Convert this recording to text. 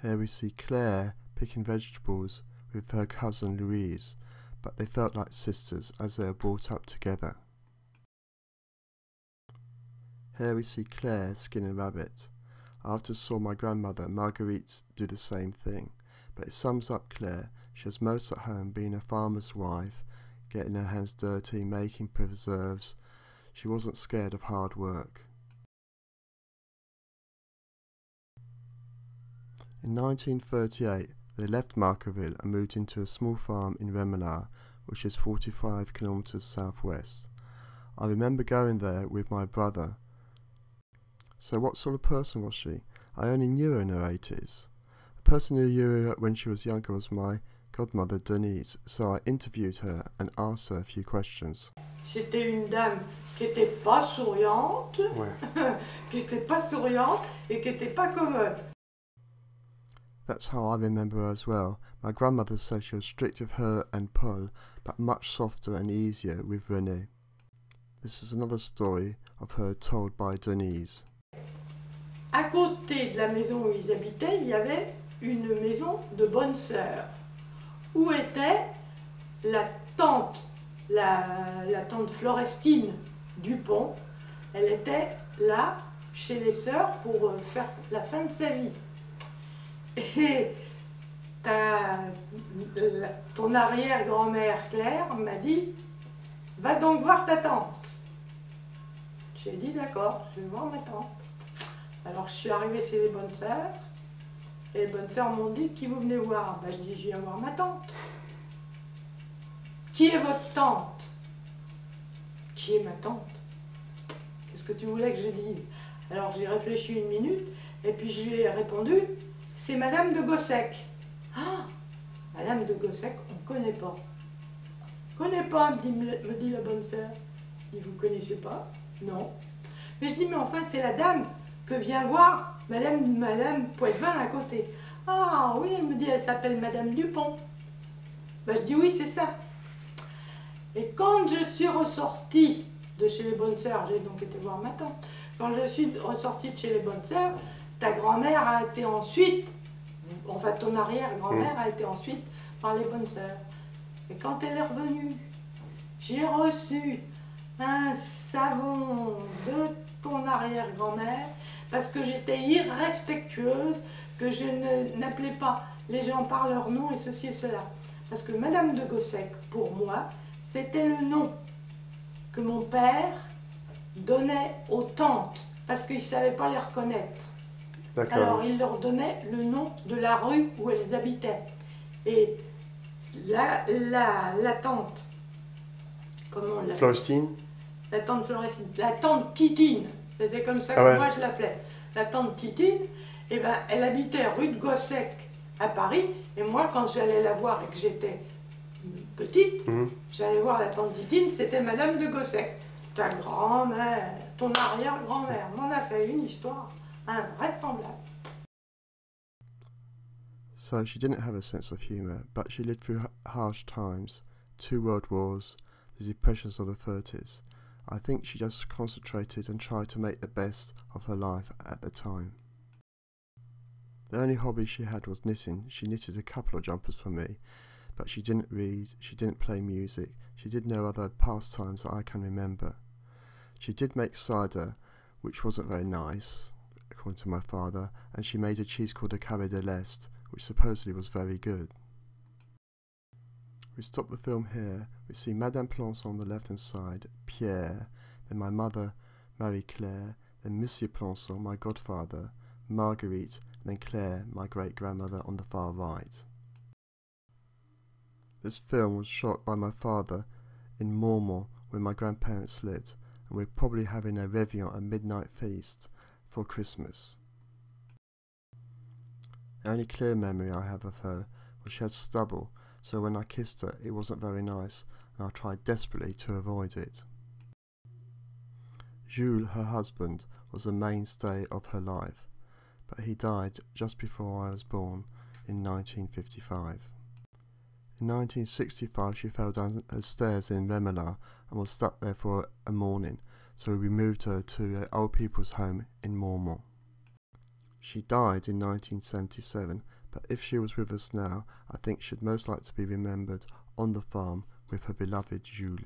Here we see Claire picking vegetables with her cousin Louise, but they felt like sisters as they were brought up together. Here we see Claire skinning a rabbit. I often saw my grandmother Marguerite do the same thing, but it sums up Claire. She was most at home being a farmer's wife, getting her hands dirty, making preserves. She wasn't scared of hard work. In 1938, they left Markerville and moved into a small farm in Remoulins, which is 45 kilometres southwest. I remember going there with my brother. So what sort of person was she? I only knew her in her 80s. The person who knew her when she was younger was my godmother Denise, so I interviewed her and asked her a few questions. C'était une dame qui n'était pas souriante, qui n'était pas souriante et qui n'était pas commode. That's how I remember her as well. My grandmother said she was strict with her and Paul, but much softer and easier with René. This is another story of her told by Denise. À côté de la maison où ils habitaient, il y avait une maison de bonne sœur, où était la tante, la tante Florestine Dupont. Elle était là, chez les sœurs, pour faire la fin de sa vie. Et ton arrière-grand-mère Claire m'a dit « Va donc voir ta tante ». J'ai dit « D'accord, je vais voir ma tante ». Alors je suis arrivée chez les bonnes sœurs, et les bonnes sœurs m'ont dit « Qui vous venez voir ?» Ben, je dis « Je viens voir ma tante ». « Qui est votre tante ?»« Qui est ma tante ?»« Qu'est-ce que tu voulais que je dise ?» Alors j'ai réfléchi une minute, et puis je lui ai répondu « C'est Madame de Gossec. » Ah, Madame de Gossec, on ne connaît pas. « Connais pas, me dit la bonne sœur. » Je dis « Vous connaissez pas ?»« Non. » Mais je dis « Mais enfin, c'est la dame que vient voir Madame Poitvin à côté. »« Ah oui, elle me dit, elle s'appelle Madame Dupont. » Ben, je dis « Oui, c'est ça. » Et quand je suis ressortie de chez les bonnes sœurs, j'ai donc été voir ma tante, quand je suis ressortie de chez les bonnes sœurs, ta grand-mère a été ensuite, enfin ton arrière-grand-mère a été ensuite par les bonnes sœurs. Et quand elle est revenue, j'ai reçu un savon de ton arrière-grand-mère parce que j'étais irrespectueuse, que je n'appelais pas les gens par leur nom et ceci et cela. Parce que Madame de Gossec, pour moi, c'était le nom que mon père donnait aux tantes parce qu'il ne savait pas les reconnaître. Alors il leur donnait le nom de la rue où elles habitaient. Et la tante, comment on l'appelle? Florestine. La tante Florestine, la tante Titine, c'était comme ça que moi je l'appelais. La tante Titine, eh ben, elle habitait rue de Gossec à Paris, et moi quand j'allais la voir et que j'étais petite, j'allais voir la tante Titine, c'était Madame de Gossec. Ta grand-mère, ton arrière-grand-mère m'en a fait une histoire invraisemblable. So she didn't have a sense of humour, but she lived through harsh times, 2 world wars, the depressions of the 30s. I think she just concentrated and tried to make the best of her life at the time. The only hobby she had was knitting. She knitted a couple of jumpers for me, but she didn't read, she didn't play music, she did no other pastimes that I can remember. She did make cider, which wasn't very nice, according to my father, and she made a cheese called a carré de l'Est, which supposedly was very good. We stop the film here. We see Madame Plançon on the left hand side, Pierre, then my mother, Marie-Claire, then Monsieur Plançon, my godfather, Marguerite, and then Claire, my great-grandmother, on the far right. This film was shot by my father in Mormont, where my grandparents lived, and we're probably having a réveillon, a midnight feast, for Christmas. The only clear memory I have of her was she had stubble, so when I kissed her it wasn't very nice, and I tried desperately to avoid it. Jules, her husband, was the mainstay of her life, but he died just before I was born in 1955. In 1965 she fell down the stairs in Remoulins and was stuck there for a morning, so we moved her to an old people's home in Mormont. She died in 1977, but if she was with us now, I think she'd most like to be remembered on the farm with her beloved Jules.